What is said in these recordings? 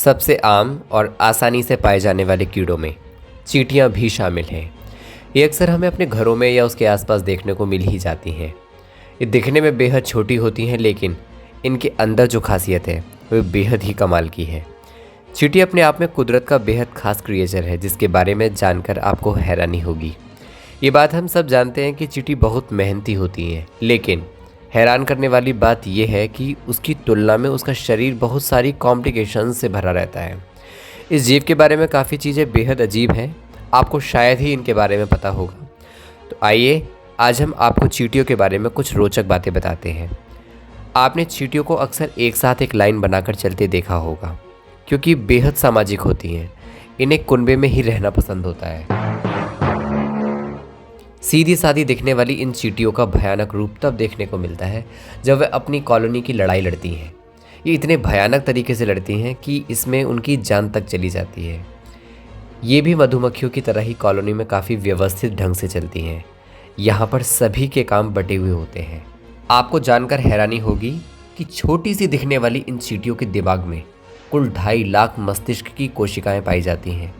सबसे आम और आसानी से पाए जाने वाले कीड़ों में चींटियां भी शामिल हैं। ये अक्सर हमें अपने घरों में या उसके आसपास देखने को मिल ही जाती हैं। ये दिखने में बेहद छोटी होती हैं, लेकिन इनके अंदर जो खासियत है वो बेहद ही कमाल की है। चींटी अपने आप में कुदरत का बेहद खास क्रिएचर है, जिसके बारे में जानकर आपको हैरानी होगी। ये बात हम सब जानते हैं कि चींटी बहुत मेहनती होती हैं, लेकिन हैरान करने वाली बात यह है कि उसकी तुलना में उसका शरीर बहुत सारी कॉम्प्लिकेशंस से भरा रहता है। इस जीव के बारे में काफ़ी चीज़ें बेहद अजीब हैं, आपको शायद ही इनके बारे में पता होगा। तो आइए आज हम आपको चींटियों के बारे में कुछ रोचक बातें बताते हैं। आपने चींटियों को अक्सर एक साथ एक लाइन बनाकर चलते देखा होगा, क्योंकि बेहद सामाजिक होती हैं। इन्हें कुनबे में ही रहना पसंद होता है। सीधी सादी दिखने वाली इन चींटियों का भयानक रूप तब देखने को मिलता है जब वे अपनी कॉलोनी की लड़ाई लड़ती हैं। ये इतने भयानक तरीके से लड़ती हैं कि इसमें उनकी जान तक चली जाती है। ये भी मधुमक्खियों की तरह ही कॉलोनी में काफ़ी व्यवस्थित ढंग से चलती हैं। यहाँ पर सभी के काम बटे हुए होते हैं। आपको जानकर हैरानी होगी कि छोटी सी दिखने वाली इन चींटियों के दिमाग में कुल 2.5 लाख मस्तिष्क की कोशिकाएं पाई जाती हैं।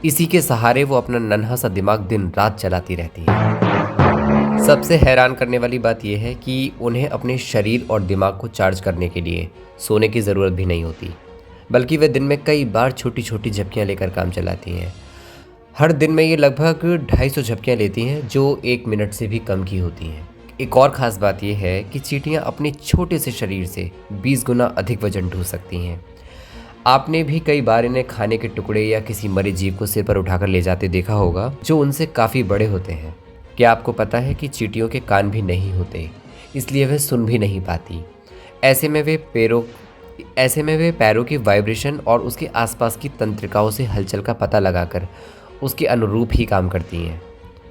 इसी के सहारे वो अपना नन्हा सा दिमाग दिन रात चलाती रहती हैं। सबसे हैरान करने वाली बात यह है कि उन्हें अपने शरीर और दिमाग को चार्ज करने के लिए सोने की ज़रूरत भी नहीं होती, बल्कि वे दिन में कई बार छोटी छोटी झपकियां लेकर काम चलाती हैं। हर दिन में ये लगभग 250 झपकियां लेती हैं, जो 1 मिनट से भी कम की होती हैं। एक और ख़ास बात यह है कि चींटियां अपने छोटे से शरीर से 20 गुना अधिक वजन ढो सकती हैं। आपने भी कई बार इन्हें खाने के टुकड़े या किसी मरे जीव को सिर पर उठाकर ले जाते देखा होगा, जो उनसे काफ़ी बड़े होते हैं। क्या आपको पता है कि चींटियों के कान भी नहीं होते, इसलिए वे सुन भी नहीं पाती। ऐसे में वे पैरों की वाइब्रेशन और उसके आसपास की तंत्रिकाओं से हलचल का पता लगाकर उसके अनुरूप ही काम करती हैं।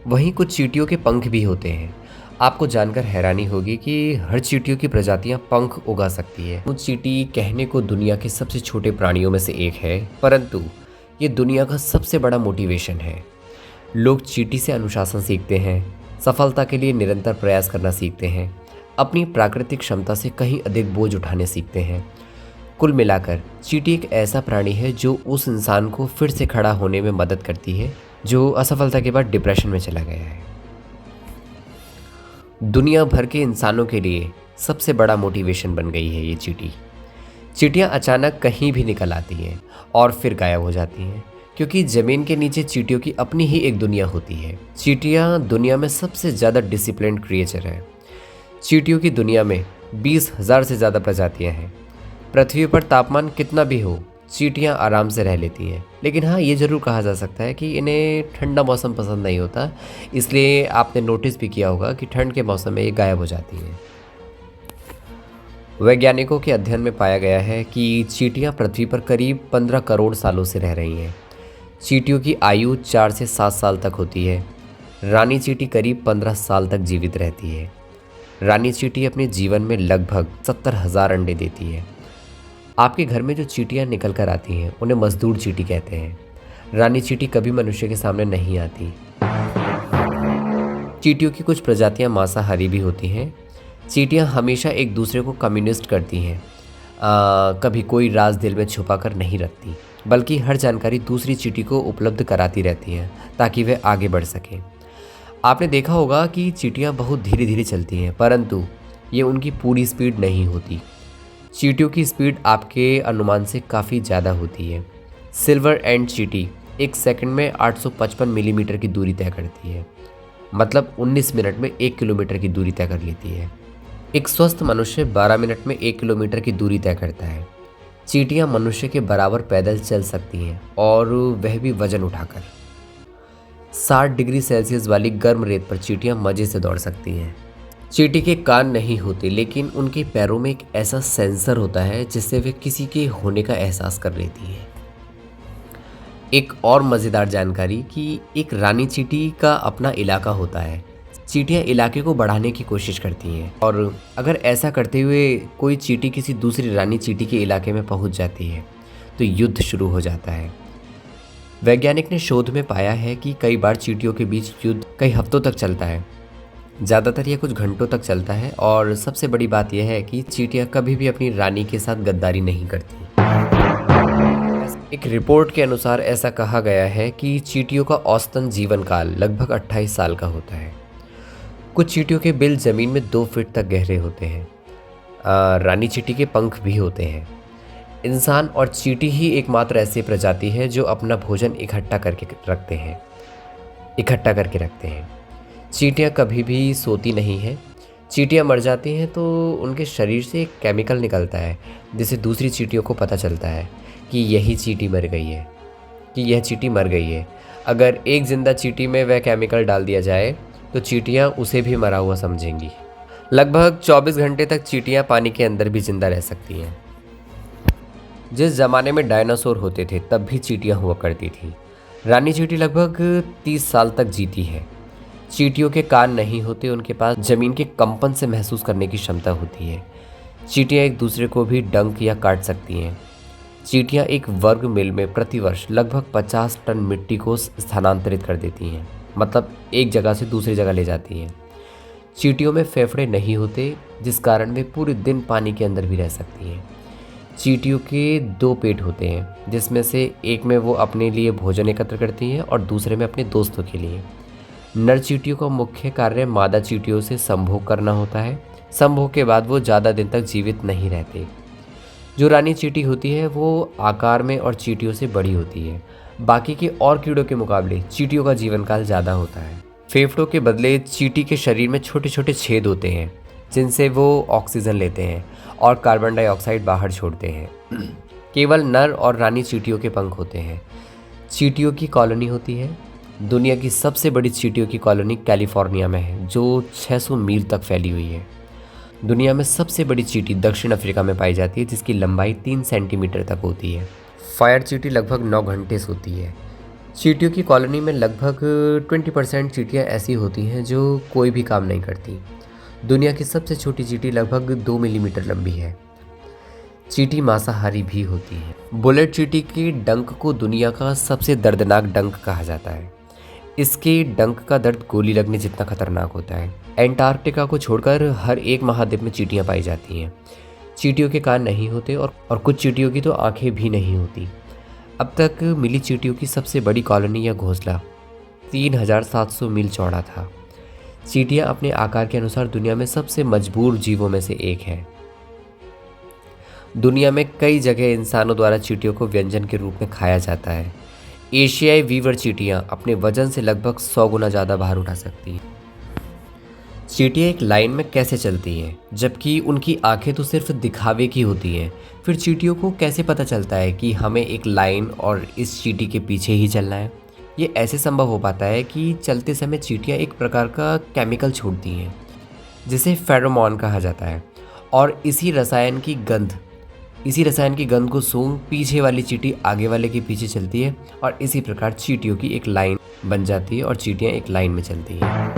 वहीं कुछ चींटियों के पंख भी होते हैं। आपको जानकर हैरानी होगी कि हर चींटियों की प्रजातियां पंख उगा सकती है। चींटी कहने को दुनिया के सबसे छोटे प्राणियों में से एक है, परंतु ये दुनिया का सबसे बड़ा मोटिवेशन है। लोग चींटी से अनुशासन सीखते हैं, सफलता के लिए निरंतर प्रयास करना सीखते हैं, अपनी प्राकृतिक क्षमता से कहीं अधिक बोझ उठाने सीखते हैं। कुल मिलाकर चींटी एक ऐसा प्राणी है जो उस इंसान को फिर से खड़ा होने में मदद करती है जो असफलता के बाद डिप्रेशन में चला गया है। दुनिया भर के इंसानों के लिए सबसे बड़ा मोटिवेशन बन गई है ये चींटी। चींटियां अचानक कहीं भी निकल आती हैं और फिर गायब हो जाती हैं, क्योंकि ज़मीन के नीचे चींटियों की अपनी ही एक दुनिया होती है। चींटियां दुनिया में सबसे ज़्यादा डिसिप्लिन्ड क्रिएचर है। चींटियों की दुनिया में 20,000 से ज़्यादा प्रजातियां हैं। पृथ्वी पर तापमान कितना भी हो, चींटियां आराम से रह लेती हैं। लेकिन हाँ, ये ज़रूर कहा जा सकता है कि इन्हें ठंडा मौसम पसंद नहीं होता, इसलिए आपने नोटिस भी किया होगा कि ठंड के मौसम में ये गायब हो जाती हैं। वैज्ञानिकों के अध्ययन में पाया गया है कि चींटियां पृथ्वी पर करीब 15 करोड़ सालों से रह रही हैं। चींटियों की आयु 4 से 7 साल तक होती है। रानी चींटी करीब 15 साल तक जीवित रहती है। रानी चींटी अपने जीवन में लगभग 70,000 अंडे देती है। आपके घर में जो चींटियां निकल कर आती हैं उन्हें मजदूर चींटी कहते हैं। रानी चींटी कभी मनुष्य के सामने नहीं आती। चींटियों की कुछ प्रजातियां मांसाहारी भी होती हैं। चींटियां हमेशा एक दूसरे को कम्युनिस्ट करती हैं। कभी कोई राज दिल में छुपा कर नहीं रखती, बल्कि हर जानकारी दूसरी चींटी को उपलब्ध कराती रहती हैं ताकि वे आगे बढ़ सकें। आपने देखा होगा कि चींटियां बहुत धीरे धीरे चलती हैं, परंतु ये उनकी पूरी स्पीड नहीं होती। चींटियों की स्पीड आपके अनुमान से काफ़ी ज़्यादा होती है। सिल्वर एंड चींटी 1 सेकंड में 855 मिलीमीटर की दूरी तय करती है, मतलब 19 मिनट में 1 किलोमीटर की दूरी तय कर लेती है। एक स्वस्थ मनुष्य 12 मिनट में 1 किलोमीटर की दूरी तय करता है। चींटियां मनुष्य के बराबर पैदल चल सकती हैं, और वह भी वजन उठाकर। 60 डिग्री सेल्सियस वाली गर्म रेत पर चींटियां मज़े से दौड़ सकती हैं। चींटी के कान नहीं होते, लेकिन उनके पैरों में एक ऐसा सेंसर होता है जिससे वे किसी के होने का एहसास कर लेती है। एक और मज़ेदार जानकारी कि एक रानी चींटी का अपना इलाका होता है। चींटियां इलाके को बढ़ाने की कोशिश करती हैं, और अगर ऐसा करते हुए कोई चींटी किसी दूसरी रानी चींटी के इलाके में पहुंच जाती है तो युद्ध शुरू हो जाता है। वैज्ञानिक ने शोध में पाया है कि कई बार चींटियों के बीच युद्ध कई हफ्तों तक चलता है। ज़्यादातर ये कुछ घंटों तक चलता है, और सबसे बड़ी बात यह है कि चींटियां कभी भी अपनी रानी के साथ गद्दारी नहीं करती। एक रिपोर्ट के अनुसार ऐसा कहा गया है कि चींटियों का औसतन जीवन काल लगभग 28 साल का होता है। कुछ चींटियों के बिल ज़मीन में 2 फीट तक गहरे होते हैं। रानी चींटी के पंख भी होते हैं। इंसान और चींटी ही एकमात्र ऐसी प्रजाति है जो अपना भोजन इकट्ठा करके रखते हैं। चींटियाँ कभी भी सोती नहीं हैं। चींटियाँ मर जाती हैं तो उनके शरीर से एक केमिकल निकलता है जिससे दूसरी चींटियों को पता चलता है कि यह चींटी मर गई है। अगर एक जिंदा चींटी में वह केमिकल डाल दिया जाए तो चींटियाँ उसे भी मरा हुआ समझेंगी। लगभग 24 घंटे तक चींटियाँ पानी के अंदर भी जिंदा रह सकती हैं। जिस ज़माने में डायनासोर होते थे तब भी चींटियाँ हुआ करती थी। रानी चींटी लगभग 30 साल तक जीती है। चींटियों के कान नहीं होते, उनके पास ज़मीन के कंपन से महसूस करने की क्षमता होती है। चींटियाँ एक दूसरे को भी डंक या काट सकती हैं। चींटियाँ एक वर्ग मील में प्रतिवर्ष लगभग 50 टन मिट्टी को स्थानांतरित कर देती हैं, मतलब एक जगह से दूसरी जगह ले जाती हैं। चींटियों में फेफड़े नहीं होते, जिस कारण वे पूरे दिन पानी के अंदर भी रह सकती हैं। चींटियों के 2 पेट होते हैं, जिसमें से एक में वो अपने लिए भोजन एकत्र करती हैं और दूसरे में अपने दोस्तों के लिए। नर चींटियों का मुख्य कार्य मादा चींटियों से संभोग करना होता है। संभोग के बाद वो ज़्यादा दिन तक जीवित नहीं रहते। जो रानी चींटी होती है वो आकार में और चींटियों से बड़ी होती है। बाकी के और कीड़ों के मुकाबले चींटियों का जीवन काल ज़्यादा होता है। फेफड़ों के बदले चींटी के शरीर में छोटे छोटे छेद होते हैं जिनसे वो ऑक्सीजन लेते हैं और कार्बन डाइऑक्साइड बाहर छोड़ते हैं। केवल नर और रानी चींटियों के पंख होते हैं। चींटियों की कॉलोनी होती है। दुनिया की सबसे बड़ी चींटियों की कॉलोनी कैलिफोर्निया में है, जो 600 मील तक फैली हुई है। दुनिया में सबसे बड़ी चींटी दक्षिण अफ्रीका में पाई जाती है, जिसकी लंबाई 3 सेंटीमीटर तक होती है। फायर चींटी लगभग 9 घंटे सोती है। चींटियों की कॉलोनी में लगभग 20% चींटियाँ ऐसी होती हैं जो कोई भी काम नहीं करती। दुनिया की सबसे छोटी चींटी लगभग 2 मिलीमीटर लंबी है। चींटी मांसाहारी भी होती है। बुलेट चींटी के डंक को दुनिया का सबसे दर्दनाक डंक कहा जाता है। इसके डंक का दर्द गोली लगने जितना खतरनाक होता है। एंटार्क्टिका को छोड़कर हर एक महाद्वीप में चींटियाँ पाई जाती हैं। चींटियों के कान नहीं होते और कुछ चींटियों की तो आंखें भी नहीं होती। अब तक मिली चींटियों की सबसे बड़ी कॉलोनी या घोंसला 3700 मील चौड़ा था। चींटियाँ अपने आकार के अनुसार दुनिया में सबसे मजबूर जीवों में से एक है। दुनिया में कई जगह इंसानों द्वारा चींटियों को व्यंजन के रूप में खाया जाता है। एशियाई वीवर चींटियाँ अपने वजन से लगभग 100 गुना ज़्यादा भार उठा सकती हैं। चींटियाँ एक लाइन में कैसे चलती हैं, जबकि उनकी आंखें तो सिर्फ दिखावे की होती हैं। फिर चींटियों को कैसे पता चलता है कि हमें एक लाइन और इस चींटी के पीछे ही चलना है? ये ऐसे संभव हो पाता है कि चलते समय चींटियाँ एक प्रकार का केमिकल छोड़ती हैं जिसे फेरोमोन कहा जाता है, और इसी रसायन की गंध को सूंघ पीछे वाली चींटी आगे वाले के पीछे चलती है और इसी प्रकार चींटियों की एक लाइन बन जाती है और चींटियाँ एक लाइन में चलती हैं।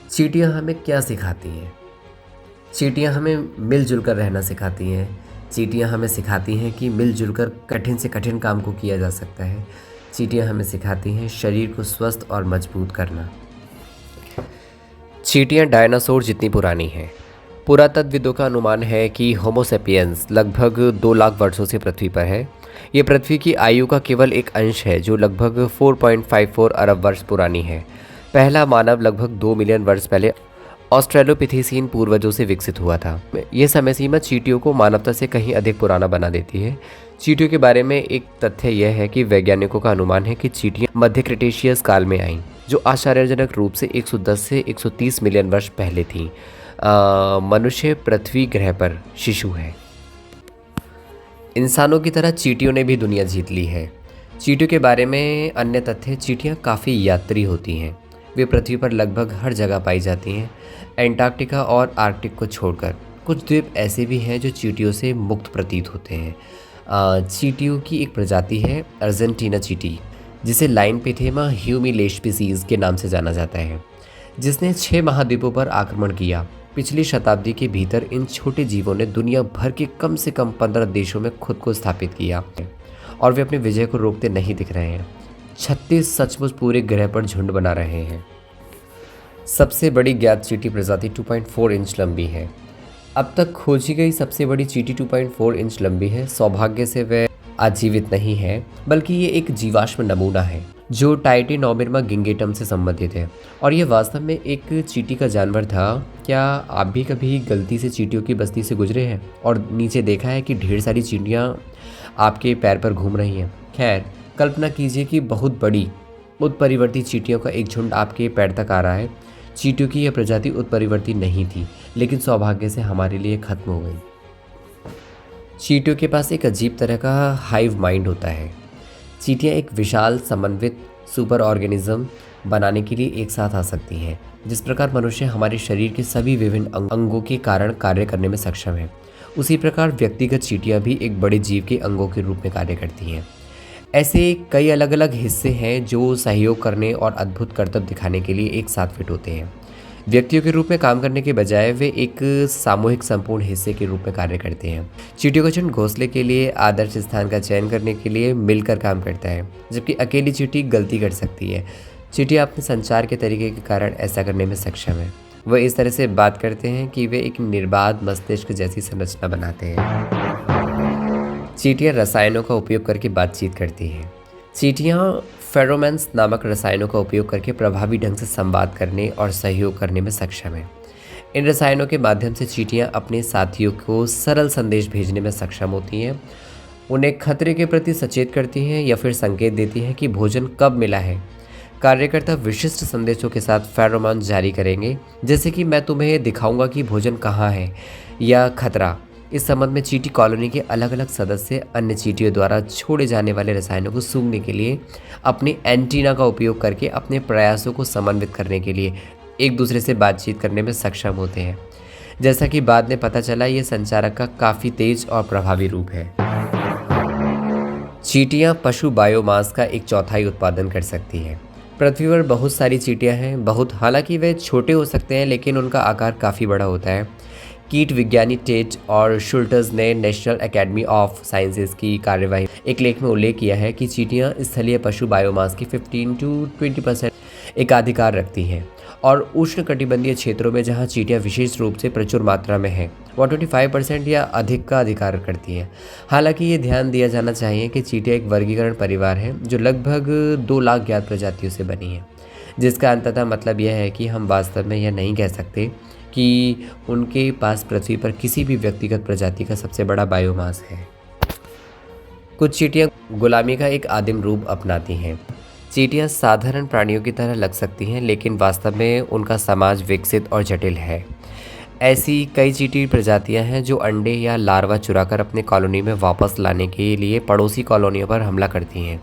चींटियाँ हमें क्या सिखाती हैं? चींटियाँ हमें मिलजुल कर रहना सिखाती हैं। चींटियाँ हमें सिखाती हैं कि मिलजुल कर कठिन से कठिन काम को किया जा सकता है। चींटियाँ हमें सिखाती हैं शरीर को स्वस्थ और मजबूत करना। चींटियाँ डायनासोर जितनी पुरानी हैं। पुरातत्वविदों का अनुमान है कि होमो सेपियंस लगभग 2 लाख वर्षों से पृथ्वी पर है। ये पृथ्वी की आयु का केवल एक अंश है जो लगभग 4.54 अरब वर्ष पुरानी है। पहला मानव लगभग 2 मिलियन वर्ष पहले ऑस्ट्रेलोपिथेसीन पूर्वजों से विकसित हुआ था। यह समय सीमा चींटियों को मानवता से कहीं अधिक पुराना बना देती है। चींटियों के बारे में एक तथ्य यह है कि वैज्ञानिकों का अनुमान है कि चींटियां मध्य क्रिटेशियस काल में आईं, जो आश्चर्यजनक रूप से 110 से 130 मिलियन वर्ष पहले थी। मनुष्य पृथ्वी ग्रह पर शिशु है। इंसानों की तरह चींटियों ने भी दुनिया जीत ली है। चींटियों के बारे में अन्य तथ्य, चींटियाँ काफ़ी यात्री होती हैं। वे पृथ्वी पर लगभग हर जगह पाई जाती हैं, एंटार्क्टिका और आर्कटिक को छोड़कर। कुछ द्वीप ऐसे भी हैं जो चींटियों से मुक्त प्रतीत होते हैं। चींटियों की एक प्रजाति है अर्जेंटीना चींटी, जिसे लाइनपेथेमा ह्यूमिलेस्पिसीज के नाम से जाना जाता है, जिसने 6 महाद्वीपों पर आक्रमण किया। पिछली शताब्दी के भीतर इन छोटे जीवों ने दुनिया भर के कम से कम 15 देशों में खुद को स्थापित किया और वे अपने विजय को रोकते नहीं दिख रहे हैं। 36 सचमुच पूरे ग्रह पर झुंड बना रहे हैं। सबसे बड़ी ज्ञात चींटी प्रजाति 2.4 इंच लंबी है। अब तक खोजी गई सबसे बड़ी चींटी 2.4 इंच लंबी है। सौभाग्य से वह आजीवित नहीं है, बल्कि ये एक जीवाश्म नमूना है जो टाइटेनोमिरमा गिंगेटम से संबंधित है और ये वास्तव में एक चींटी का जानवर था। क्या आप भी कभी गलती से चींटियों की बस्ती से गुजरे हैं और नीचे देखा है कि ढेर सारी चींटियाँ आपके पैर पर घूम रही हैं? खैर, कल्पना कीजिए कि बहुत बड़ी उत्परिवर्ती चींटियों का एक झुंड आपके पैर तक आ रहा है। चींटियों की यह प्रजाति उत्परिवर्ती नहीं थी, लेकिन सौभाग्य से हमारे लिए खत्म हो गई। चींटियों के पास एक अजीब तरह का हाइव माइंड होता है। चींटियाँ एक विशाल समन्वित सुपर ऑर्गेनिज्म बनाने के लिए एक साथ आ सकती हैं। जिस प्रकार मनुष्य हमारे शरीर के सभी विभिन्न अंगों के कारण कार्य करने में सक्षम है, उसी प्रकार व्यक्तिगत चींटियाँ भी एक बड़े जीव के अंगों के रूप में कार्य करती हैं। ऐसे कई अलग अलग हिस्से हैं जो सहयोग करने और अद्भुत करतब दिखाने के लिए एक साथ फिट होते हैं। व्यक्तियों के रूप में काम करने के बजाय वे एक सामूहिक संपूर्ण हिस्से के रूप में कार्य करते हैं। चींटियों का झुंड घोंसले के लिए आदर्श स्थान का चयन करने के लिए मिलकर काम करता है, जबकि अकेली चींटी गलती कर सकती है। चींटियाँ अपने संचार के तरीके के कारण ऐसा करने में सक्षम है। वह इस तरह से बात करते हैं कि वे एक निर्बाध मस्तिष्क जैसी संरचना बनाते हैं। चींटियाँ रसायनों का उपयोग करके बातचीत करती हैं। चींटियाँ फेरोमोन्स नामक रसायनों का उपयोग करके प्रभावी ढंग से संवाद करने और सहयोग करने में सक्षम है। इन रसायनों के माध्यम से चींटियाँ अपने साथियों को सरल संदेश भेजने में सक्षम होती हैं, उन्हें खतरे के प्रति सचेत करती हैं या फिर संकेत देती हैं कि भोजन कब मिला है। कार्यकर्ता विशिष्ट संदेशों के साथ फेरोमोन जारी करेंगे, जैसे कि मैं तुम्हें दिखाऊंगा कि भोजन कहाँ है या खतरा। इस संबंध में चींटी कॉलोनी के अलग अलग सदस्य अन्य चींटियों द्वारा छोड़े जाने वाले रसायनों को सूंघने के लिए अपने एंटीना का उपयोग करके अपने प्रयासों को समन्वित करने के लिए एक दूसरे से बातचीत करने में सक्षम होते हैं। जैसा कि बाद में पता चला, ये संचारक का काफ़ी तेज और प्रभावी रूप है। चींटियाँ पशु बायोमास का 1/4 उत्पादन कर सकती हैं। पृथ्वी पर बहुत सारी चींटियाँ हैं, हालांकि वे छोटे हो सकते हैं, लेकिन उनका आकार काफ़ी बड़ा होता है। कीट विज्ञानी टेट और शुल्टर्स ने नेशनल एकेडमी ऑफ साइंसेज की कार्यवाही एक लेख में उल्लेख किया है कि चींटियां स्थलीय पशु बायोमास की 15 से 20% एकाधिकार रखती हैं और उष्णकटिबंधीय क्षेत्रों में जहां चींटियां विशेष रूप से प्रचुर मात्रा में हैं, 125% या अधिक का अधिकार करती हैं। हालांकि ये ध्यान दिया जाना चाहिए कि चींटियां एक वर्गीकरण परिवार है जो लगभग 2 लाख ज्ञात प्रजातियों से बनी है, जिसका अंततः मतलब यह है कि हम वास्तव में यह नहीं कह सकते कि उनके पास पृथ्वी पर किसी भी व्यक्तिगत प्रजाति का सबसे बड़ा बायोमास है। कुछ चींटियाँ गुलामी का एक आदिम रूप अपनाती हैं। चींटियाँ साधारण प्राणियों की तरह लग सकती हैं, लेकिन वास्तव में उनका समाज विकसित और जटिल है। ऐसी कई चींटी प्रजातियाँ हैं जो अंडे या लार्वा चुराकर अपने कॉलोनी में वापस लाने के लिए पड़ोसी कॉलोनियों पर हमला करती हैं।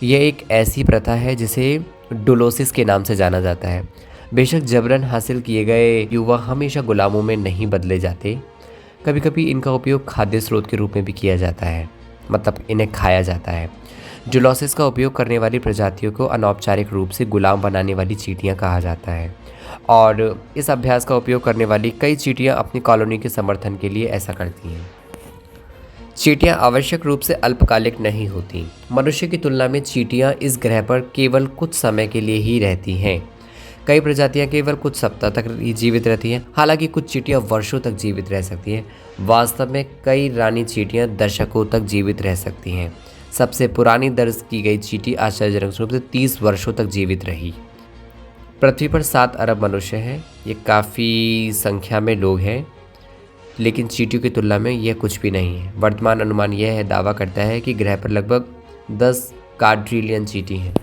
यह एक ऐसी प्रथा है जिसे डुलोसिस के नाम से जाना जाता है। बेशक जबरन हासिल किए गए युवा हमेशा गुलामों में नहीं बदले जाते। कभी कभी इनका उपयोग खाद्य स्रोत के रूप में भी किया जाता है, मतलब इन्हें खाया जाता है। डुलोसिस का उपयोग करने वाली प्रजातियों को अनौपचारिक रूप से गुलाम बनाने वाली चींटियां कहा जाता है और इस अभ्यास का उपयोग करने वाली कई चींटियां अपनी कॉलोनी के समर्थन के लिए ऐसा करती हैं। चींटियां आवश्यक रूप से अल्पकालिक नहीं होती। मनुष्य की तुलना में चींटियां इस ग्रह पर केवल कुछ समय के लिए ही रहती हैं। कई प्रजातियां केवल कुछ सप्ताह तक ही जीवित रहती हैं, हालांकि कुछ चींटियां वर्षों तक जीवित रह सकती हैं। वास्तव में कई रानी चींटियां दशकों तक जीवित रह सकती हैं। सबसे पुरानी दर्ज की गई चींटी आश्चर्यजनक रूप से 30 वर्षों तक जीवित रही। पृथ्वी पर 7 अरब मनुष्य हैं। ये काफ़ी संख्या में लोग हैं, लेकिन चींटियों की तुलना में यह कुछ भी नहीं है। वर्तमान अनुमान यह दावा करता है कि ग्रह पर लगभग 10 क्वाड्रिलियन चींटी हैं।